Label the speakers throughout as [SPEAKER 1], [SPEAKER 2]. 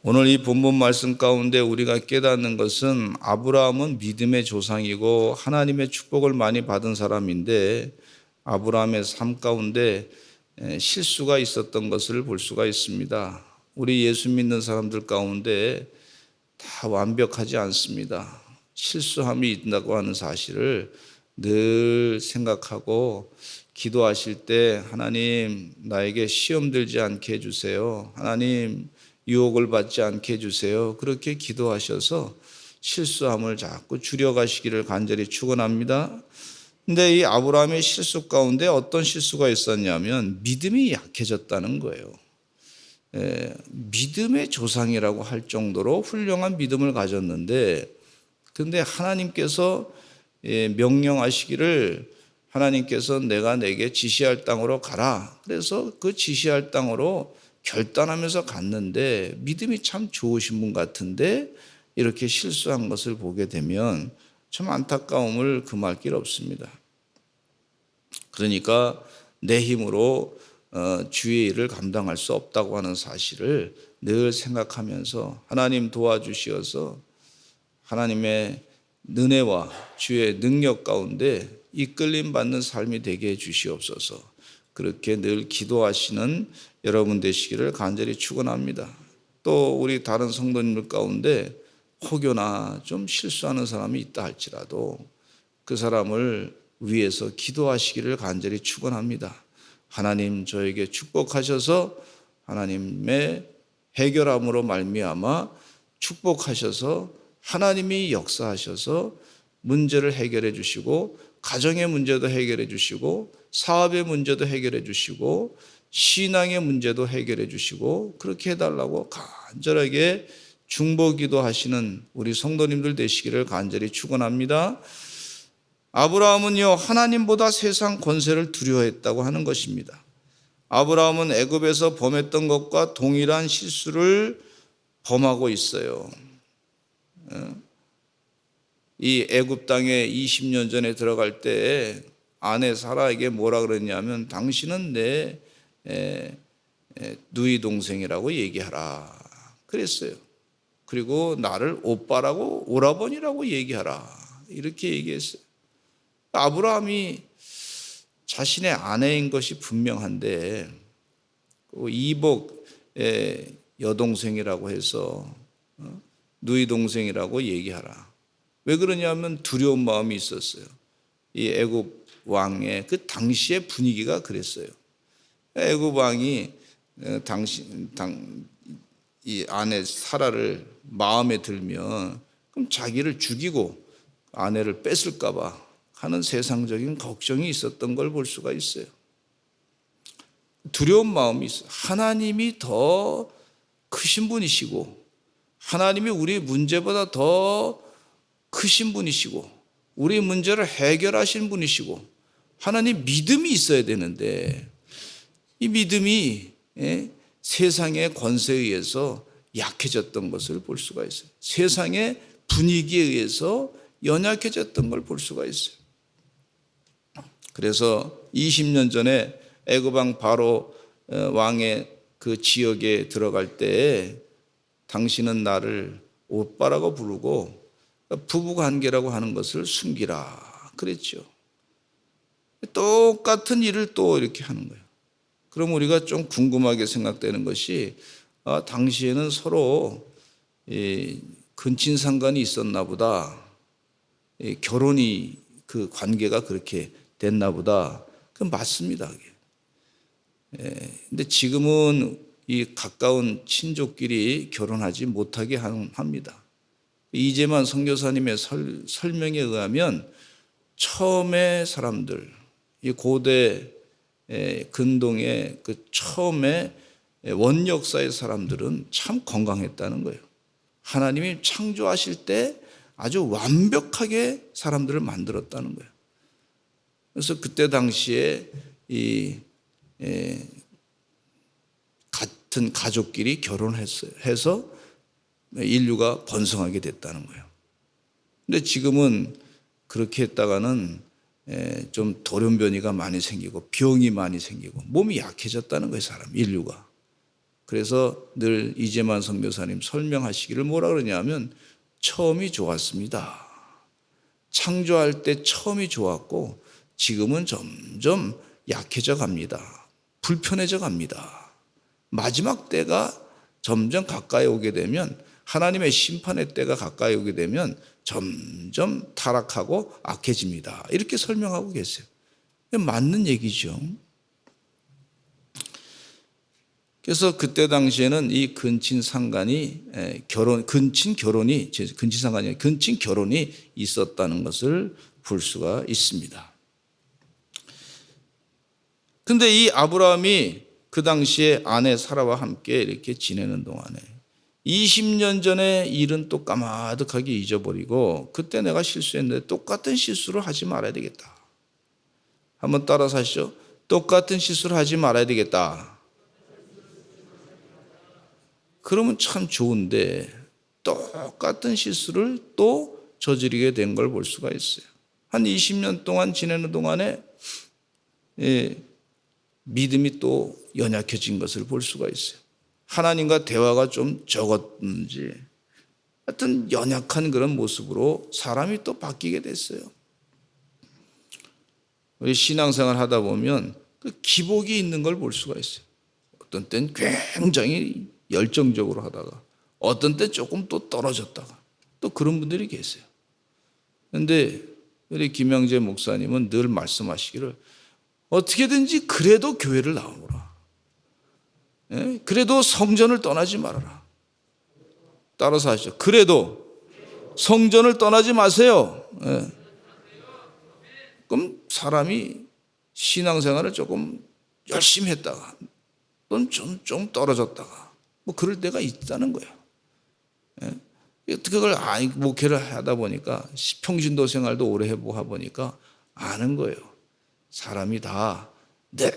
[SPEAKER 1] 오늘 이 본문 말씀 가운데 우리가 깨닫는 것은 아브라함은 믿음의 조상이고 하나님의 축복을 많이 받은 사람인데 아브라함의 삶 가운데 실수가 있었던 것을 볼 수가 있습니다. 우리 예수 믿는 사람들 가운데 다 완벽하지 않습니다. 실수함이 있다고 하는 사실을 늘 생각하고 기도하실 때 하나님 나에게 시험 들지 않게 해주세요. 하나님 유혹을 받지 않게 해주세요. 그렇게 기도하셔서 실수함을 자꾸 줄여가시기를 간절히 축원합니다. 근데 이 아브라함의 실수 가운데 어떤 실수가 있었냐면 믿음이 약해졌다는 거예요. 믿음의 조상이라고 할 정도로 훌륭한 믿음을 가졌는데 근데 하나님께서 명령하시기를 하나님께서 내가 내게 지시할 땅으로 가라. 그래서 그 지시할 땅으로 결단하면서 갔는데 믿음이 참 좋으신 분 같은데 이렇게 실수한 것을 보게 되면 참 안타까움을 금할 길 없습니다. 그러니까 내 힘으로 주의 일을 감당할 수 없다고 하는 사실을 늘 생각하면서 하나님 도와주시어서 하나님의 은혜와 주의 능력 가운데 이끌림 받는 삶이 되게 해 주시옵소서. 그렇게 늘 기도하시는 여러분 되시기를 간절히 축원합니다. 또 우리 다른 성도님들 가운데 혹여나 좀 실수하는 사람이 있다 할지라도 그 사람을 위해서 기도하시기를 간절히 축원합니다. 하나님 저에게 축복하셔서 하나님의 해결함으로 말미암아 축복하셔서 하나님이 역사하셔서 문제를 해결해 주시고 가정의 문제도 해결해 주시고 사업의 문제도 해결해 주시고 신앙의 문제도 해결해 주시고 그렇게 해달라고 간절하게 중보기도 하시는 우리 성도님들 되시기를 간절히 축원합니다. 아브라함은요 하나님보다 세상 권세를 두려워했다고 하는 것입니다. 아브라함은 애굽에서 범했던 것과 동일한 실수를 범하고 있어요. 이 애굽 땅에 20년 전에 들어갈 때 아내 사라에게 뭐라 그랬냐면 당신은 내 누이 동생이라고 얘기하라 그랬어요. 그리고 나를 오빠라고 오라버니라고 얘기하라 이렇게 얘기했어요. 아브라함이 자신의 아내인 것이 분명한데 이복 여동생이라고 해서 누이 동생이라고 얘기하라. 왜 그러냐면 두려운 마음이 있었어요. 이 애굽 왕의 그 당시의 분위기가 그랬어요. 애굽 왕이 이 아내 사라를 마음에 들면 그럼 자기를 죽이고 아내를 뺏을까 봐 하는 세상적인 걱정이 있었던 걸 볼 수가 있어요. 두려운 마음이 있어요. 하나님이 더 크신 분이시고 하나님이 우리 문제보다 더 크신 분이시고 우리 문제를 해결하신 분이시고 하나님 믿음이 있어야 되는데 이 믿음이 세상의 권세에 의해서 약해졌던 것을 볼 수가 있어요. 세상의 분위기에 의해서 연약해졌던 걸 볼 수가 있어요. 그래서 20년 전에 애굽 왕 바로 왕의 그 지역에 들어갈 때 당신은 나를 오빠라고 부르고 부부관계라고 하는 것을 숨기라 그랬죠. 똑같은 일을 또 이렇게 하는 거예요. 그럼 우리가 좀 궁금하게 생각되는 것이 당시에는 서로 근친상간이 있었나 보다. 결혼이 그 관계가 그렇게 됐나 보다. 그건 맞습니다. 근데 지금은 이 가까운 친족끼리 결혼하지 못하게 합니다. 이재만 선교사님의 설명에 의하면 처음에 사람들, 이 고대 근동의 그 처음에 원역사의 사람들은 참 건강했다는 거예요. 하나님이 창조하실 때 아주 완벽하게 사람들을 만들었다는 거예요. 그래서 그때 당시에 이 같은 가족끼리 결혼해서 인류가 번성하게 됐다는 거예요. 근데 지금은 그렇게 했다가는 좀 돌연변이가 많이 생기고 병이 많이 생기고 몸이 약해졌다는 거예요, 인류가. 그래서 늘 이재만 선교사님 설명하시기를 뭐라 그러냐면 처음이 좋았습니다. 창조할 때 처음이 좋았고 지금은 점점 약해져 갑니다. 불편해져 갑니다. 마지막 때가 점점 가까이 오게 되면 하나님의 심판의 때가 가까이 오게 되면 점점 타락하고 악해집니다. 이렇게 설명하고 계세요. 맞는 얘기죠. 그래서 그때 당시에는 이 근친 상간이 근친 결혼이 있었다는 것을 볼 수가 있습니다. 근데 이 아브라함이 그 당시에 아내 사라와 함께 이렇게 지내는 동안에 20년 전의 일은 또 까마득하게 잊어버리고 그때 내가 실수했는데 똑같은 실수를 하지 말아야 되겠다. 한번 따라서 하시죠. 똑같은 실수를 하지 말아야 되겠다. 그러면 참 좋은데 똑같은 실수를 또 저지르게 된 걸 볼 수가 있어요. 한 20년 동안 지내는 동안에 믿음이 또 연약해진 것을 볼 수가 있어요. 하나님과 대화가 좀 적었는지 하여튼 연약한 그런 모습으로 사람이 또 바뀌게 됐어요. 우리 신앙생활 하다 보면 그 기복이 있는 걸 볼 수가 있어요. 어떤 때는 굉장히 열정적으로 하다가 어떤 때 조금 또 떨어졌다가 또 그런 분들이 계세요. 그런데 우리 김영재 목사님은 늘 말씀하시기를 어떻게든지 그래도 교회를 나오라. 그래도 성전을 떠나지 말아라. 따라서 하시죠. 그래도 성전을 떠나지 마세요. 그럼 사람이 신앙생활을 조금 열심히 했다가 또는 좀 떨어졌다가 뭐 그럴 때가 있다는 거예요. 그걸 목회를 하다 보니까 평신도 생활도 오래 해보고 보니까 아는 거예요. 사람이 다 늘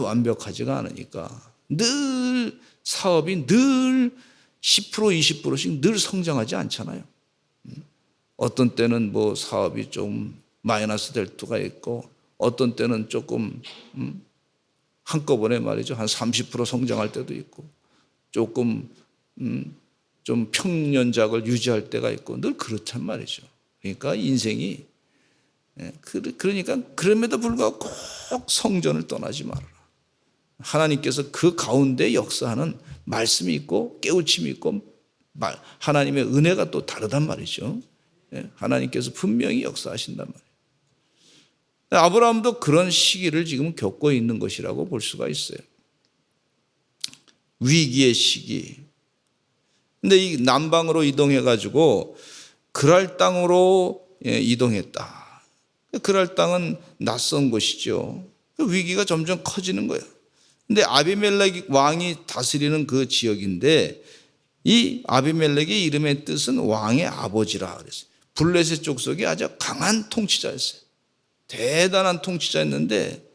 [SPEAKER 1] 완벽하지가 않으니까 늘 사업이 늘 10% 20%씩 늘 성장하지 않잖아요. 어떤 때는 뭐 사업이 좀 마이너스 될 때가 있고 어떤 때는 조금 한꺼번에 말이죠. 한 30% 성장할 때도 있고 조금 좀 평년작을 유지할 때가 있고 늘 그렇단 말이죠. 그러니까 인생이 그러니까 그럼에도 불구하고 꼭 성전을 떠나지 말아라. 하나님께서 그 가운데 역사하는 말씀이 있고 깨우침이 있고 하나님의 은혜가 또 다르단 말이죠. 하나님께서 분명히 역사하신단 말이에요. 아브라함도 그런 시기를 지금 겪고 있는 것이라고 볼 수가 있어요. 위기의 시기. 근데 이 남방으로 이동해가지고 그랄 땅으로 이동했다. 그랄 땅은 낯선 곳이죠. 위기가 점점 커지는 거예요. 근데 아비멜렉 왕이 다스리는 그 지역인데 이 아비멜렉의 이름의 뜻은 왕의 아버지라 그랬어요. 블레셋 족속이 아주 강한 통치자였어요. 대단한 통치자였는데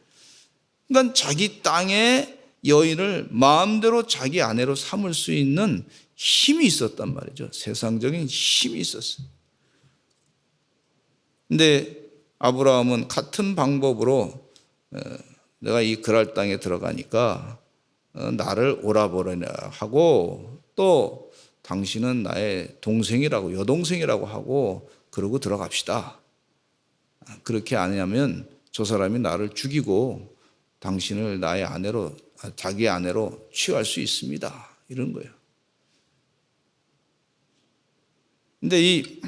[SPEAKER 1] 그러니까 자기 땅의 여인을 마음대로 자기 아내로 삼을 수 있는 힘이 있었단 말이죠. 세상적인 힘이 있었어요. 근데 아브라함은 같은 방법으로 내가 이 그랄 땅에 들어가니까 나를 오라버리라 하고 또 당신은 나의 동생이라고 여동생이라고 하고 그러고 들어갑시다. 그렇게 안 하면 저 사람이 나를 죽이고 당신을 나의 아내로 자기 아내로 취할 수 있습니다. 이런 거예요. 근데 이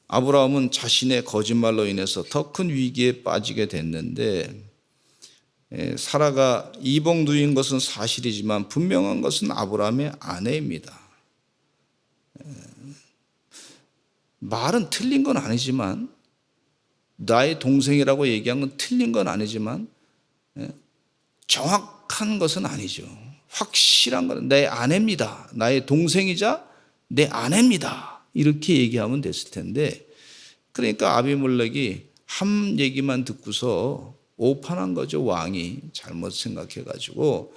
[SPEAKER 1] 아브라함은 자신의 거짓말로 인해서 더 큰 위기에 빠지게 됐는데 사라가 이복누이인 것은 사실이지만 분명한 것은 아브라함의 아내입니다. 말은 틀린 건 아니지만 나의 동생이라고 얘기한 건 틀린 건 아니지만 정확한 것은 아니죠. 확실한 건 내 아내입니다. 나의 동생이자 내 아내입니다. 이렇게 얘기하면 됐을 텐데 그러니까 아비멜렉이 한 얘기만 듣고서 오판한 거죠. 왕이 잘못 생각해가지고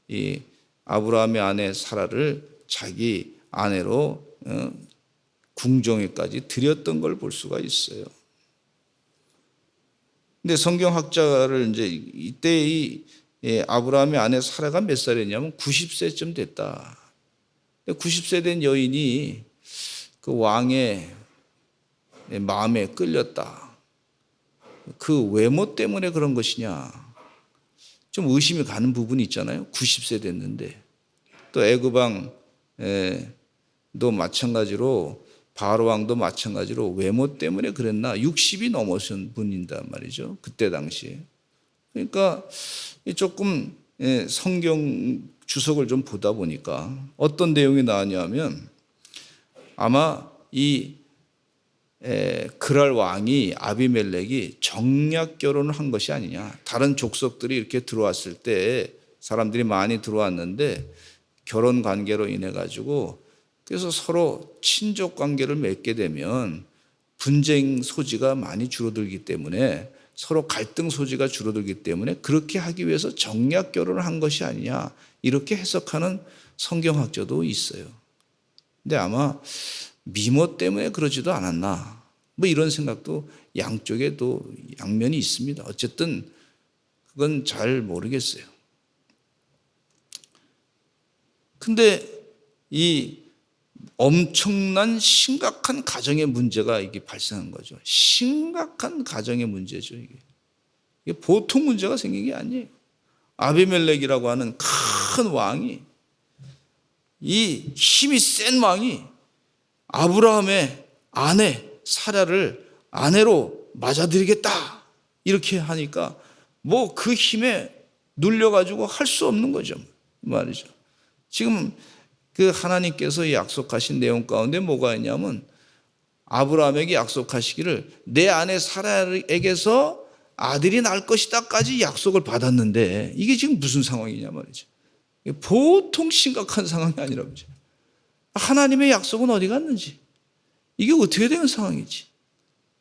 [SPEAKER 1] 이 아브라함의 아내 사라를 자기 아내로 궁정에까지 들였던 걸 볼 수가 있어요. 근데 성경학자를 이제 이때 이 아브라함의 아내 사라가 몇 살이었냐면 90세쯤 됐다. 90세 된 여인이 그 왕의 마음에 끌렸다. 그 외모 때문에 그런 것이냐? 좀 의심이 가는 부분이 있잖아요. 90세 됐는데. 또 애굽왕도 마찬가지로 바로 왕도 마찬가지로 외모 때문에 그랬나? 60이 넘으신 분인단 말이죠. 그때 당시에. 그러니까 조금 성경 주석을 좀 보다 보니까 어떤 내용이 나왔냐면 아마 이 그랄 왕이 아비멜렉이 정략 결혼을 한 것이 아니냐. 다른 족속들이 이렇게 들어왔을 때 사람들이 많이 들어왔는데 결혼 관계로 인해 가지고 그래서 서로 친족 관계를 맺게 되면 분쟁 소지가 많이 줄어들기 때문에 서로 갈등 소지가 줄어들기 때문에 그렇게 하기 위해서 정략 결혼을 한 것이 아니냐 이렇게 해석하는 성경학자도 있어요. 근데 아마 미모 때문에 그러지도 않았나 뭐 이런 생각도 양쪽에 또 양면이 있습니다. 어쨌든 그건 잘 모르겠어요. 근데 이 엄청난 심각한 가정의 문제가 이게 발생한 거죠. 심각한 가정의 문제죠. 이게 보통 문제가 생긴 게 아니에요. 아비멜렉이라고 하는 큰 왕이 이 힘이 센 왕이 아브라함의 아내 사라를 아내로 맞아들이겠다 이렇게 하니까 뭐 그 힘에 눌려가지고 할 수 없는 거죠. 말이죠. 지금 그 하나님께서 약속하신 내용 가운데 뭐가 있냐면 아브라함에게 약속하시기를 내 아내 사라에게서 아들이 날 것이다까지 약속을 받았는데 이게 지금 무슨 상황이냐 말이죠. 보통 심각한 상황이 아니라고 그러죠. 하나님의 약속은 어디 갔는지 이게 어떻게 되는 상황이지.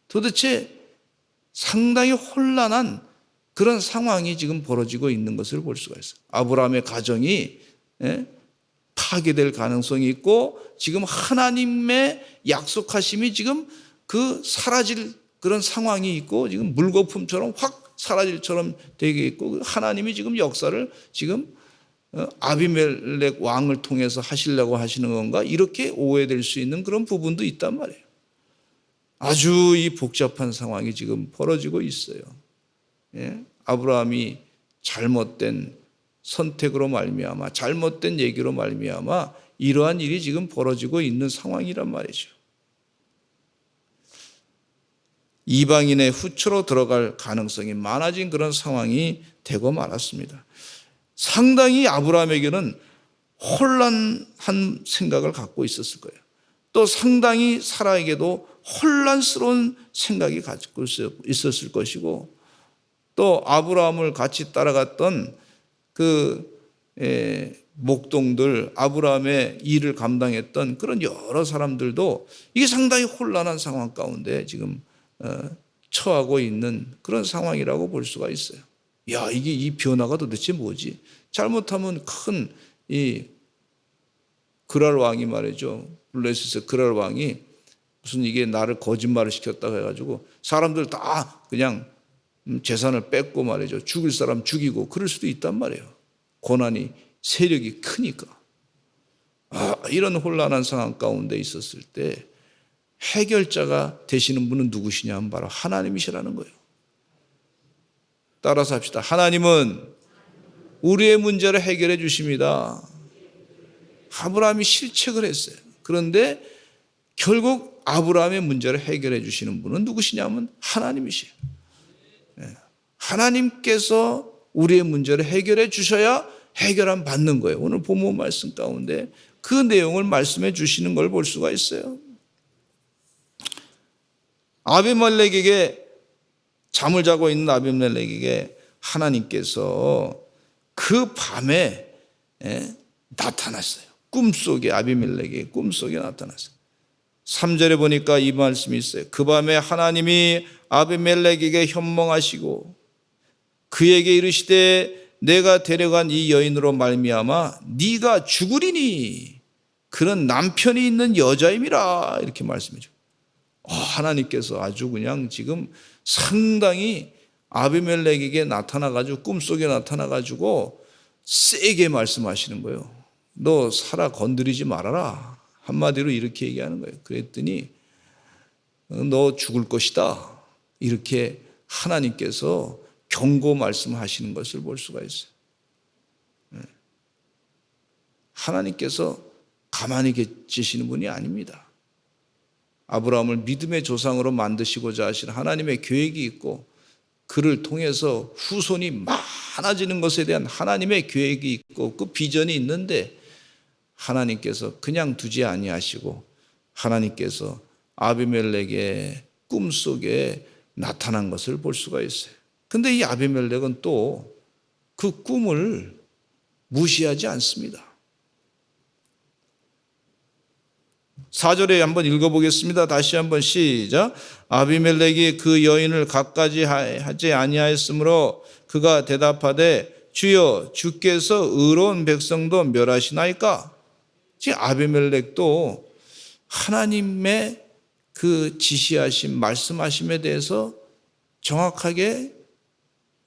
[SPEAKER 1] 도대체 상당히 혼란한 그런 상황이 지금 벌어지고 있는 것을 볼 수가 있어요. 아브라함의 가정이 파괴될 가능성이 있고 지금 하나님의 약속하심이 지금 그 사라질 그런 상황이 있고 지금 물거품처럼 확 사라질처럼 되게 있고 하나님이 지금 역사를 지금 아비멜렉 왕을 통해서 하시려고 하시는 건가 이렇게 오해될 수 있는 그런 부분도 있단 말이에요. 아주 이 복잡한 상황이 지금 벌어지고 있어요. 아브라함이 잘못된 선택으로 말미암아 잘못된 얘기로 말미암아 이러한 일이 지금 벌어지고 있는 상황이란 말이죠. 이방인의 후초로 들어갈 가능성이 많아진 그런 상황이 되고 말았습니다. 상당히 아브라함에게는 혼란한 생각을 갖고 있었을 거예요. 또 상당히 사라에게도 혼란스러운 생각이 갖고 있었을 것이고 또 아브라함을 같이 따라갔던 그 목동들 아브라함의 일을 감당했던 그런 여러 사람들도 이게 상당히 혼란한 상황 가운데 지금 처하고 있는 그런 상황이라고 볼 수가 있어요. 야, 이게 이 변화가 도대체 뭐지? 잘못하면 큰 이 그랄 왕이 말이죠. 블레셋의 그랄 왕이 무슨 이게 나를 거짓말을 시켰다고 해가지고 사람들 다 그냥 재산을 뺏고 말이죠. 죽일 사람 죽이고 그럴 수도 있단 말이에요. 고난이 세력이 크니까. 이런 혼란한 상황 가운데 있었을 때 해결자가 되시는 분은 누구시냐 하면 바로 하나님이시라는 거예요. 따라서 합시다. 하나님은 우리의 문제를 해결해 주십니다. 아브라함이 실책을 했어요. 그런데 결국 아브라함의 문제를 해결해 주시는 분은 누구시냐면 하나님이시에요. 하나님께서 우리의 문제를 해결해 주셔야 해결함 받는 거예요. 오늘 본문 말씀 가운데 그 내용을 말씀해 주시는 걸 볼 수가 있어요. 아비멜렉에게 잠을 자고 있는 아비멜렉에게 하나님께서 그 밤에 나타났어요. 꿈속에 아비멜렉의 꿈속에 나타났어요. 3절에 보니까 이 말씀이 있어요. 그 밤에 하나님이 아비멜렉에게 현몽하시고 그에게 이르시되 내가 데려간 이 여인으로 말미암아 네가 죽으리니 그런 남편이 있는 여자임이라 이렇게 말씀해 줘요. 하나님께서 아주 그냥 지금 상당히 아비멜렉에게 나타나가지고 꿈속에 나타나가지고 세게 말씀하시는 거예요. 너 사라 건드리지 말아라. 한마디로 이렇게 얘기하는 거예요. 그랬더니 너 죽을 것이다. 이렇게 하나님께서 경고 말씀하시는 것을 볼 수가 있어요. 하나님께서 가만히 계시는 분이 아닙니다. 아브라함을 믿음의 조상으로 만드시고자 하신 하나님의 계획이 있고 그를 통해서 후손이 많아지는 것에 대한 하나님의 계획이 있고 그 비전이 있는데 하나님께서 그냥 두지 아니하시고 하나님께서 아비멜렉의 꿈속에 나타난 것을 볼 수가 있어요. 근데 이 아비멜렉은 또 그 꿈을 무시하지 않습니다. 4절에 한번 읽어보겠습니다. 다시 한번 시작. 아비멜렉이 그 여인을 갖가지 하지 아니하였으므로 그가 대답하되 주여 주께서 의로운 백성도 멸하시나이까? 지금 아비멜렉도 하나님의 그 지시하심 말씀하심에 대해서 정확하게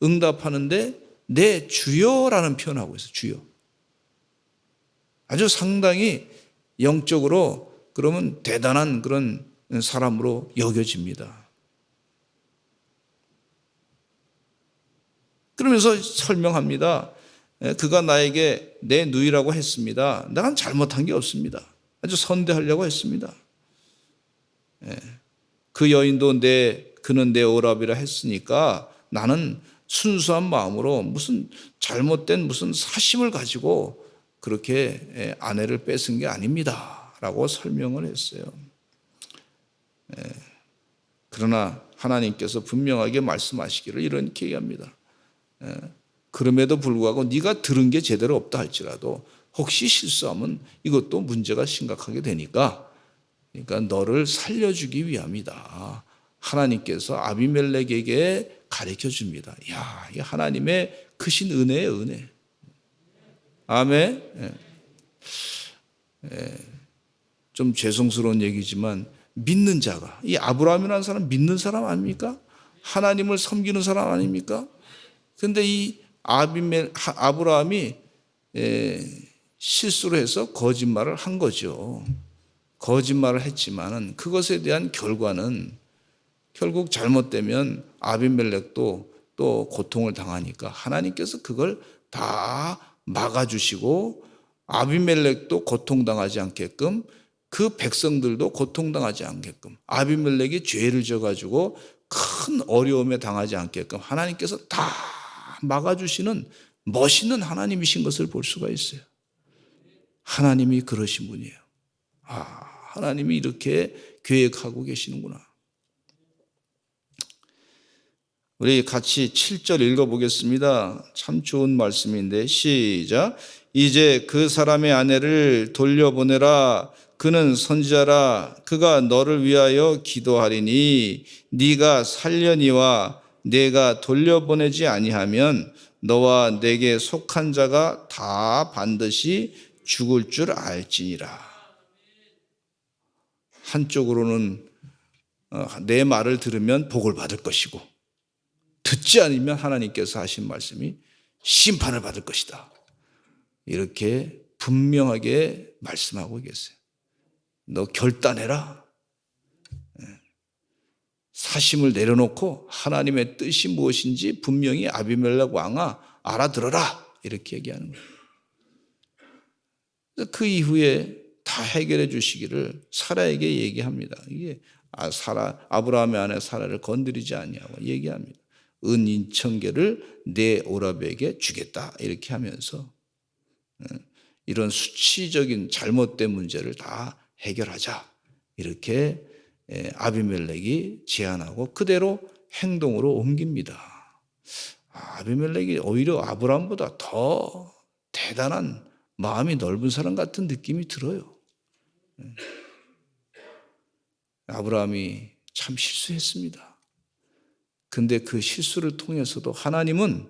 [SPEAKER 1] 응답하는데 네 주여라는 표현을 하고 있어요. 주여. 아주 상당히 영적으로 그러면 대단한 그런 사람으로 여겨집니다. 그러면서 설명합니다. 그가 나에게 내 누이라고 했습니다. 나는 잘못한 게 없습니다. 아주 선대하려고 했습니다. 그 여인도 그는 내 오랍이라 했으니까 나는 순수한 마음으로 무슨 잘못된 무슨 사심을 가지고 그렇게 아내를 뺏은 게 아닙니다. 라고 설명을 했어요. 그러나 하나님께서 분명하게 말씀하시기를 이렇게 얘기합니다. 그럼에도 불구하고 네가 들은 게 제대로 없다 할지라도 혹시 실수하면 이것도 문제가 심각하게 되니까 그러니까 너를 살려주기 위함이다. 하나님께서 아비멜렉에게 가르쳐 줍니다. 야, 이 하나님의 크신 은혜의 은혜. 아멘. 좀 죄송스러운 얘기지만 믿는 자가 이 아브라함이라는 사람 믿는 사람 아닙니까? 하나님을 섬기는 사람 아닙니까? 그런데 이 아브라함이 실수로 해서 거짓말을 한 거죠. 거짓말을 했지만은 그것에 대한 결과는 결국 잘못되면 아비멜렉도 또 고통을 당하니까 하나님께서 그걸 다 막아주시고 아비멜렉도 고통당하지 않게끔 그 백성들도 고통당하지 않게끔 아비멜렉이 죄를 져가지고 큰 어려움에 당하지 않게끔 하나님께서 다 막아주시는 멋있는 하나님이신 것을 볼 수가 있어요. 하나님이 그러신 분이에요. 하나님이 이렇게 계획하고 계시는구나. 우리 같이 7절 읽어보겠습니다. 참 좋은 말씀인데 시작. 이제 그 사람의 아내를 돌려보내라. 그는 선지자라. 그가 너를 위하여 기도하리니 네가 살려니와 내가 돌려보내지 아니하면 너와 내게 속한 자가 다 반드시 죽을 줄 알지니라. 한쪽으로는 내 말을 들으면 복을 받을 것이고 듣지 않으면 하나님께서 하신 말씀이 심판을 받을 것이다. 이렇게 분명하게 말씀하고 계세요. 너 결단해라. 사심을 내려놓고 하나님의 뜻이 무엇인지 분명히 아비멜렉 왕아 알아들어라. 이렇게 얘기하는 거예요. 그 이후에 다 해결해 주시기를 사라에게 얘기합니다. 이게 아브라함의 아내 사라를 건드리지 아니하고 얘기합니다. 은인천계를 내 오랍에게 주겠다 이렇게 하면서 이런 수치적인 잘못된 문제를 다 해결하자 이렇게 아비멜렉이 제안하고 그대로 행동으로 옮깁니다. 아비멜렉이 오히려 아브라함보다 더 대단한 마음이 넓은 사람 같은 느낌이 들어요. 아브라함이 참 실수했습니다. 근데 그 실수를 통해서도 하나님은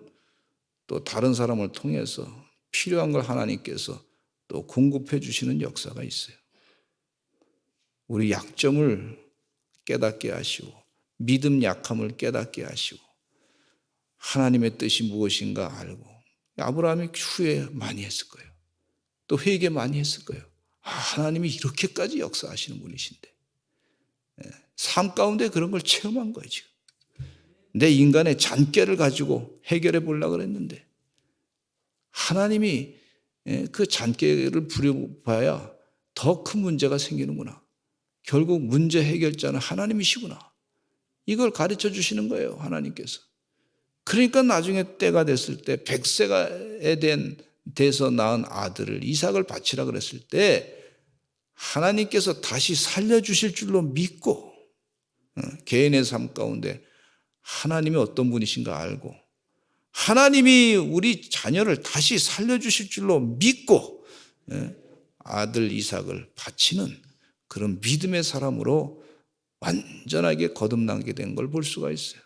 [SPEAKER 1] 또 다른 사람을 통해서 필요한 걸 하나님께서 또 공급해 주시는 역사가 있어요. 우리 약점을 깨닫게 하시고 믿음 약함을 깨닫게 하시고 하나님의 뜻이 무엇인가 알고 아브라함이 후회 많이 했을 거예요. 또 회개 많이 했을 거예요. 하나님이 이렇게까지 역사하시는 분이신데 삶 가운데 그런 걸 체험한 거예요. 지금 내 인간의 잔꾀를 가지고 해결해 보려고 그랬는데 하나님이 그 잔꾀를 부려봐야 더 큰 문제가 생기는구나. 결국 문제 해결자는 하나님이시구나. 이걸 가르쳐 주시는 거예요. 하나님께서. 그러니까 나중에 때가 됐을 때 100세가 돼서 낳은 아들을 이삭을 바치라 그랬을 때 하나님께서 다시 살려주실 줄로 믿고 개인의 삶 가운데 하나님이 어떤 분이신가 알고 하나님이 우리 자녀를 다시 살려주실 줄로 믿고 아들 이삭을 바치는 그런 믿음의 사람으로 완전하게 거듭나게 된 걸 볼 수가 있어요.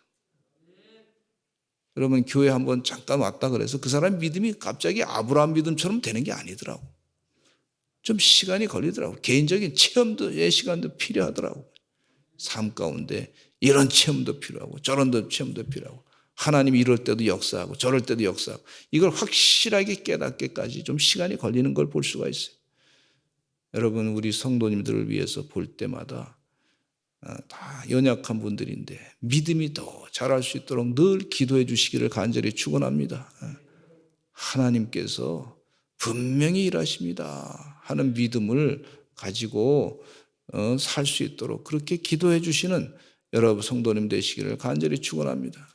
[SPEAKER 1] 여러분 교회 한번 잠깐 왔다 그래서 그 사람 믿음이 갑자기 아브라함 믿음처럼 되는 게 아니더라고. 좀 시간이 걸리더라고. 개인적인 체험도의 시간도 필요하더라고. 삶 가운데 이런 체험도 필요하고 저런 체험도 필요하고 하나님이 이럴 때도 역사하고 저럴 때도 역사하고 이걸 확실하게 깨닫기까지 좀 시간이 걸리는 걸 볼 수가 있어요. 여러분 우리 성도님들을 위해서 볼 때마다 다 연약한 분들인데 믿음이 더 자랄 수 있도록 늘 기도해 주시기를 간절히 축원합니다. 하나님께서 분명히 일하십니다 하는 믿음을 가지고 살 수 있도록 그렇게 기도해 주시는 여러분 성도님 되시기를 간절히 축원합니다.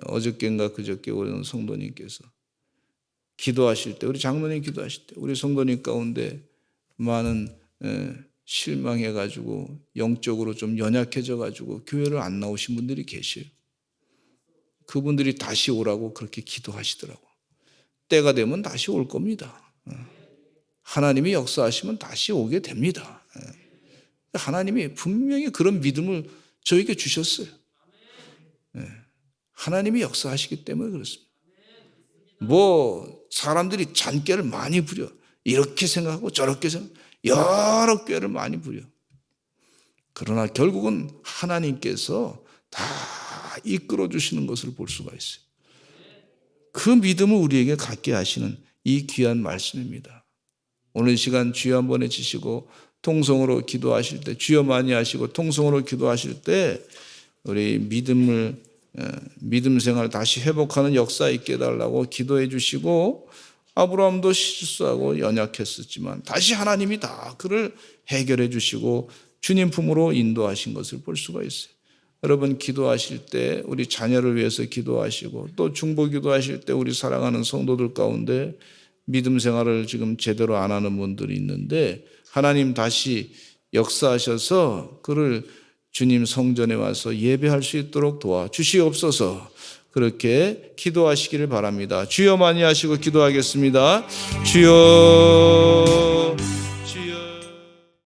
[SPEAKER 1] 어저께인가 그저께 오는 성도님께서 기도하실 때 우리 장로님 기도하실 때 우리 성도님 가운데 많은 실망해가지고 영적으로 좀 연약해져가지고 교회를 안 나오신 분들이 계셔요. 그분들이 다시 오라고 그렇게 기도하시더라고. 때가 되면 다시 올 겁니다. 하나님이 역사하시면 다시 오게 됩니다. 하나님이 분명히 그런 믿음을 저에게 주셨어요. 하나님이 역사하시기 때문에 그렇습니다. 뭐 사람들이 잔꾀를 많이 부려 이렇게 생각하고 저렇게 생각하고 여러 꾀를 많이 부려. 그러나 결국은 하나님께서 다 이끌어 주시는 것을 볼 수가 있어요. 그 믿음을 우리에게 갖게 하시는 이 귀한 말씀입니다. 오늘 시간 주여 한번 해주시고 통성으로 기도하실 때 주여 많이 하시고 통성으로 기도하실 때 우리 믿음 생활 다시 회복하는 역사 있게 해달라고 기도해 주시고 아브라함도 실수하고 연약했었지만 다시 하나님이 다 그를 해결해 주시고 주님 품으로 인도하신 것을 볼 수가 있어요. 여러분 기도하실 때 우리 자녀를 위해서 기도하시고 또 중보 기도하실 때 우리 사랑하는 성도들 가운데 믿음 생활을 지금 제대로 안 하는 분들이 있는데 하나님 다시 역사하셔서 그를 주님 성전에 와서 예배할 수 있도록 도와주시옵소서. 그렇게 기도하시기를 바랍니다. 주여 많이 하시고 기도하겠습니다. 주여